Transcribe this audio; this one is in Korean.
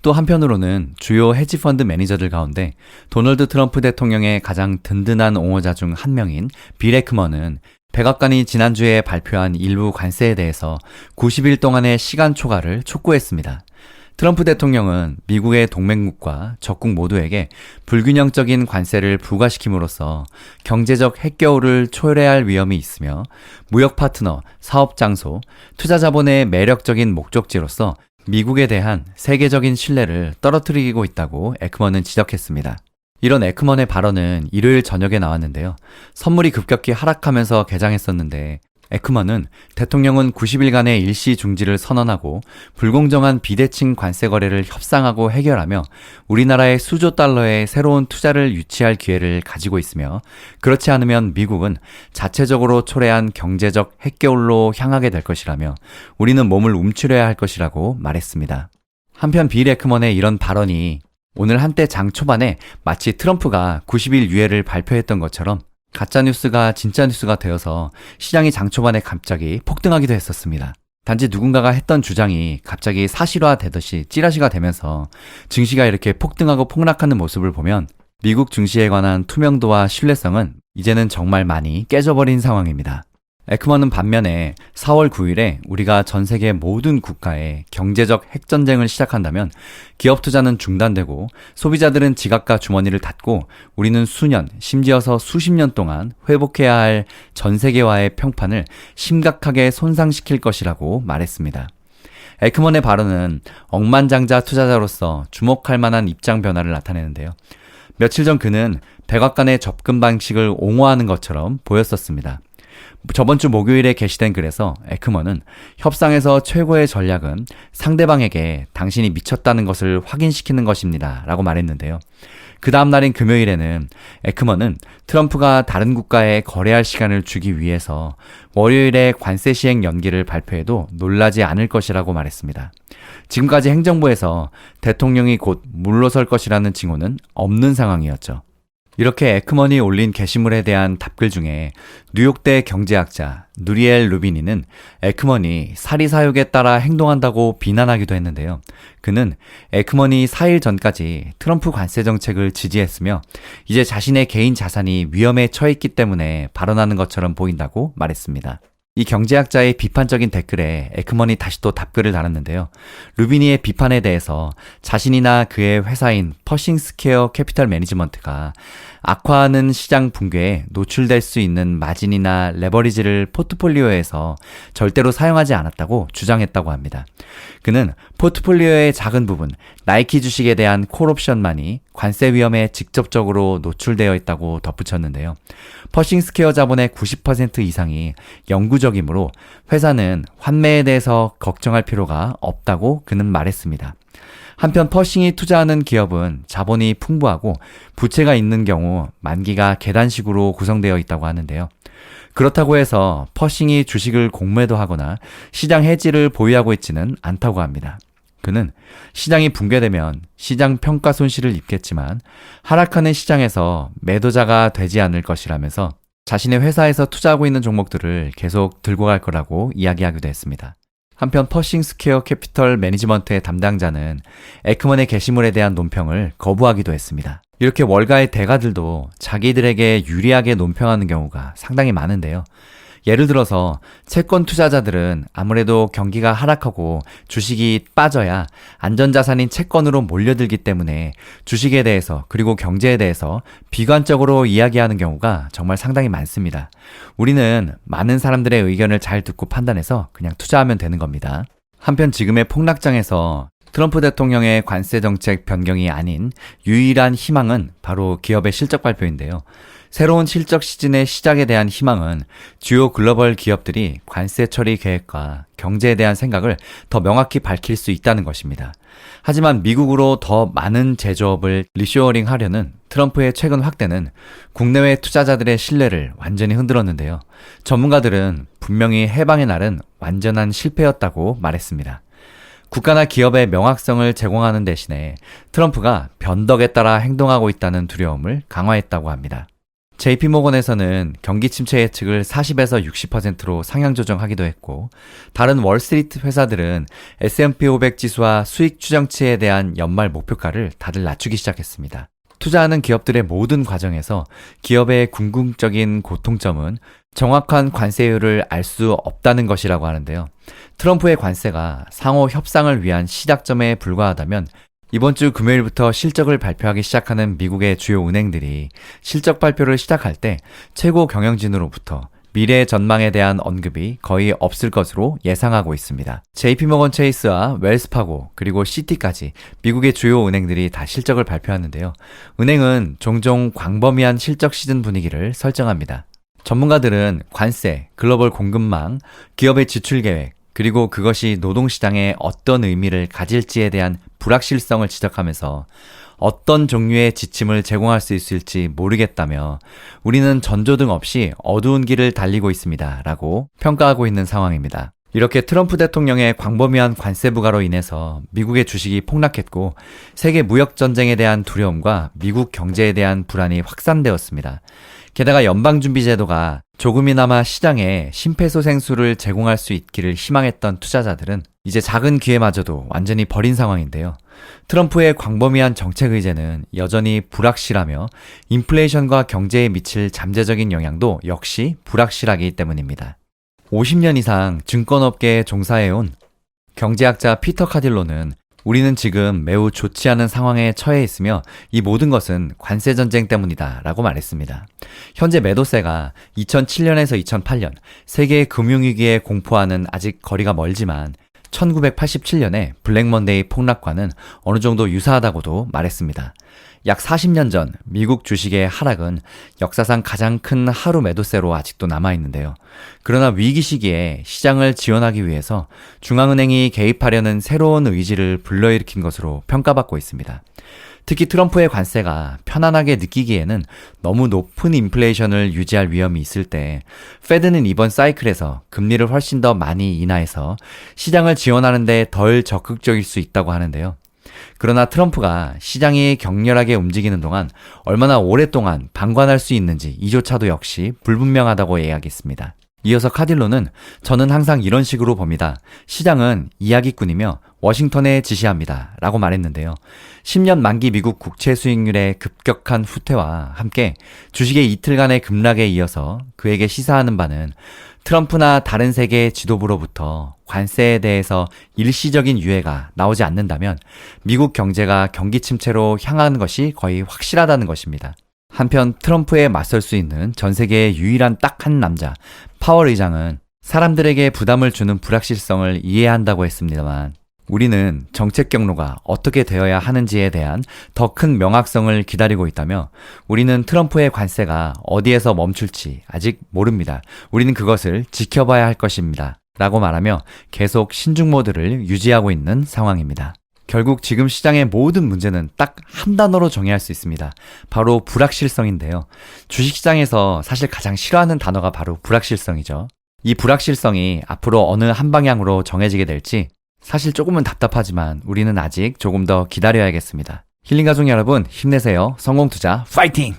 또 한편으로는 주요 헤지펀드 매니저들 가운데 도널드 트럼프 대통령의 가장 든든한 옹호자 중 한 명인 빌 에크먼은 백악관이 지난주에 발표한 일부 관세에 대해서 90일 동안의 시간 초과를 촉구했습니다. 트럼프 대통령은 미국의 동맹국과 적국 모두에게 불균형적인 관세를 부과시킴으로써 경제적 핵겨울을 초래할 위험이 있으며 무역 파트너, 사업 장소, 투자 자본의 매력적인 목적지로서 미국에 대한 세계적인 신뢰를 떨어뜨리고 있다고 에크먼은 지적했습니다. 이런 에크먼의 발언은 일요일 저녁에 나왔는데요. 선물이 급격히 하락하면서 개장했었는데 에크먼은 대통령은 90일간의 일시 중지를 선언하고 불공정한 비대칭 관세 거래를 협상하고 해결하며 우리나라의 수조 달러의 새로운 투자를 유치할 기회를 가지고 있으며 그렇지 않으면 미국은 자체적으로 초래한 경제적 핵겨울로 향하게 될 것이라며 우리는 몸을 움츠려야 할 것이라고 말했습니다. 한편 빌 에크먼의 이런 발언이 오늘 한때 장 초반에 마치 트럼프가 90일 유예를 발표했던 것처럼 가짜뉴스가 진짜뉴스가 되어서 시장이 장 초반에 갑자기 폭등하기도 했었습니다. 단지 누군가가 했던 주장이 갑자기 사실화되듯이 찌라시가 되면서 증시가 이렇게 폭등하고 폭락하는 모습을 보면 미국 증시에 관한 투명도와 신뢰성은 이제는 정말 많이 깨져버린 상황입니다. 에크먼은 반면에 4월 9일에 우리가 전 세계 모든 국가에 경제적 핵전쟁을 시작한다면 기업 투자는 중단되고 소비자들은 지갑과 주머니를 닫고 우리는 수년, 심지어서 수십 년 동안 회복해야 할 전 세계화의 평판을 심각하게 손상시킬 것이라고 말했습니다. 에크먼의 발언은 억만장자 투자자로서 주목할 만한 입장 변화를 나타내는데요. 며칠 전 그는 백악관의 접근 방식을 옹호하는 것처럼 보였었습니다. 저번 주 목요일에 게시된 글에서 에크먼은 협상에서 최고의 전략은 상대방에게 당신이 미쳤다는 것을 확인시키는 것입니다 라고 말했는데요. 그 다음 날인 금요일에는 에크먼은 트럼프가 다른 국가에 거래할 시간을 주기 위해서 월요일에 관세 시행 연기를 발표해도 놀라지 않을 것이라고 말했습니다. 지금까지 행정부에서 대통령이 곧 물러설 것이라는 징후는 없는 상황이었죠. 이렇게 에크먼이 올린 게시물에 대한 답글 중에 뉴욕대 경제학자 누리엘 루비니는 에크먼이 사리사욕에 따라 행동한다고 비난하기도 했는데요. 그는 에크먼이 4일 전까지 트럼프 관세 정책을 지지했으며 이제 자신의 개인 자산이 위험에 처했기 때문에 발언하는 것처럼 보인다고 말했습니다. 이 경제학자의 비판적인 댓글에 에크먼이 다시 또 답글을 달았는데요. 루비니의 비판에 대해서 자신이나 그의 회사인 퍼싱스퀘어 캐피털 매니지먼트가 악화하는 시장 붕괴에 노출될 수 있는 마진이나 레버리지를 포트폴리오에서 절대로 사용하지 않았다고 주장했다고 합니다. 그는 포트폴리오의 작은 부분, 나이키 주식에 대한 콜옵션만이 관세 위험에 직접적으로 노출되어 있다고 덧붙였는데요. 퍼싱스퀘어 자본의 90% 이상이 영구적이므로 회사는 환매에 대해서 걱정할 필요가 없다고 그는 말했습니다. 한편 퍼싱이 투자하는 기업은 자본이 풍부하고 부채가 있는 경우 만기가 계단식으로 구성되어 있다고 하는데요. 그렇다고 해서 퍼싱이 주식을 공매도하거나 시장 해지를 보유하고 있지는 않다고 합니다. 그는 시장이 붕괴되면 시장 평가 손실을 입겠지만 하락하는 시장에서 매도자가 되지 않을 것이라면서 자신의 회사에서 투자하고 있는 종목들을 계속 들고 갈 거라고 이야기하기도 했습니다. 한편 퍼싱스퀘어 캐피털 매니지먼트의 담당자는 에크먼의 게시물에 대한 논평을 거부하기도 했습니다. 이렇게 월가의 대가들도 자기들에게 유리하게 논평하는 경우가 상당히 많은데요. 예를 들어서 채권 투자자들은 아무래도 경기가 하락하고 주식이 빠져야 안전자산인 채권으로 몰려들기 때문에 주식에 대해서 그리고 경제에 대해서 비관적으로 이야기하는 경우가 정말 상당히 많습니다. 우리는 많은 사람들의 의견을 잘 듣고 판단해서 그냥 투자하면 되는 겁니다. 한편 지금의 폭락장에서 트럼프 대통령의 관세 정책 변경이 아닌 유일한 희망은 바로 기업의 실적 발표인데요. 새로운 실적 시즌의 시작에 대한 희망은 주요 글로벌 기업들이 관세 처리 계획과 경제에 대한 생각을 더 명확히 밝힐 수 있다는 것입니다. 하지만 미국으로 더 많은 제조업을 리쇼어링 하려는 트럼프의 최근 확대는 국내외 투자자들의 신뢰를 완전히 흔들었는데요. 전문가들은 분명히 해방의 날은 완전한 실패였다고 말했습니다. 국가나 기업의 명확성을 제공하는 대신에 트럼프가 변덕에 따라 행동하고 있다는 두려움을 강화했다고 합니다. JP모건에서는 경기 침체 예측을 40에서 60%로 상향 조정하기도 했고, 다른 월스트리트 회사들은 S&P 500 지수와 수익 추정치에 대한 연말 목표가를 다들 낮추기 시작했습니다. 투자하는 기업들의 모든 과정에서 기업의 궁극적인 고통점은 정확한 관세율을 알 수 없다는 것이라고 하는데요. 트럼프의 관세가 상호 협상을 위한 시작점에 불과하다면 이번 주 금요일부터 실적을 발표하기 시작하는 미국의 주요 은행들이 실적 발표를 시작할 때 최고 경영진으로부터 미래 전망에 대한 언급이 거의 없을 것으로 예상하고 있습니다. JP모건 체이스와 웰스파고 그리고 시티까지 미국의 주요 은행들이 다 실적을 발표하는데요. 은행은 종종 광범위한 실적 시즌 분위기를 설정합니다. 전문가들은 관세, 글로벌 공급망, 기업의 지출 계획, 그리고 그것이 노동시장에 어떤 의미를 가질지에 대한 불확실성을 지적하면서 어떤 종류의 지침을 제공할 수 있을지 모르겠다며 우리는 전조등 없이 어두운 길을 달리고 있습니다 라고 평가하고 있는 상황입니다. 이렇게 트럼프 대통령의 광범위한 관세 부과로 인해서 미국의 주식이 폭락했고 세계 무역 전쟁에 대한 두려움과 미국 경제에 대한 불안이 확산되었습니다. 게다가 연방준비제도가 조금이나마 시장에 심폐소생술을 제공할 수 있기를 희망했던 투자자들은 이제 작은 기회마저도 완전히 버린 상황인데요. 트럼프의 광범위한 정책 의제는 여전히 불확실하며 인플레이션과 경제에 미칠 잠재적인 영향도 역시 불확실하기 때문입니다. 50년 이상 증권업계에 종사해온 경제학자 피터 카딜로는 우리는 지금 매우 좋지 않은 상황에 처해 있으며 이 모든 것은 관세 전쟁 때문이다 라고 말했습니다. 현재 매도세가 2007년에서 2008년 세계 금융위기의 공포와는 아직 거리가 멀지만 1987년의 블랙먼데이 폭락과는 어느 정도 유사하다고도 말했습니다. 약 40년 전 미국 주식의 하락은 역사상 가장 큰 하루 매도세로 아직도 남아있는데요. 그러나 위기 시기에 시장을 지원하기 위해서 중앙은행이 개입하려는 새로운 의지를 불러일으킨 것으로 평가받고 있습니다. 특히 트럼프의 관세가 편안하게 느끼기에는 너무 높은 인플레이션을 유지할 위험이 있을 때 페드는 이번 사이클에서 금리를 훨씬 더 많이 인하해서 시장을 지원하는 데 덜 적극적일 수 있다고 하는데요. 그러나 트럼프가 시장이 격렬하게 움직이는 동안 얼마나 오랫동안 방관할 수 있는지 이조차도 역시 불분명하다고 이야기했습니다. 이어서 카딜로는 저는 항상 이런 식으로 봅니다. 시장은 이야기꾼이며 워싱턴에 지시합니다. 라고 말했는데요. 10년 만기 미국 국채 수익률의 급격한 후퇴와 함께 주식의 이틀간의 급락에 이어서 그에게 시사하는 바는 트럼프나 다른 세계 지도부로부터 관세에 대해서 일시적인 유예가 나오지 않는다면 미국 경제가 경기 침체로 향하는 것이 거의 확실하다는 것입니다. 한편 트럼프에 맞설 수 있는 전 세계의 유일한 딱 한 남자, 파월 의장은 사람들에게 부담을 주는 불확실성을 이해한다고 했습니다만 우리는 정책 경로가 어떻게 되어야 하는지에 대한 더 큰 명확성을 기다리고 있다며 우리는 트럼프의 관세가 어디에서 멈출지 아직 모릅니다. 우리는 그것을 지켜봐야 할 것입니다. 라고 말하며 계속 신중 모드를 유지하고 있는 상황입니다. 결국 지금 시장의 모든 문제는 딱 한 단어로 정의할 수 있습니다. 바로 불확실성인데요. 주식시장에서 사실 가장 싫어하는 단어가 바로 불확실성이죠. 이 불확실성이 앞으로 어느 한 방향으로 정해지게 될지 사실 조금은 답답하지만 우리는 아직 조금 더 기다려야겠습니다. 힐링가족 여러분 힘내세요. 성공투자 파이팅!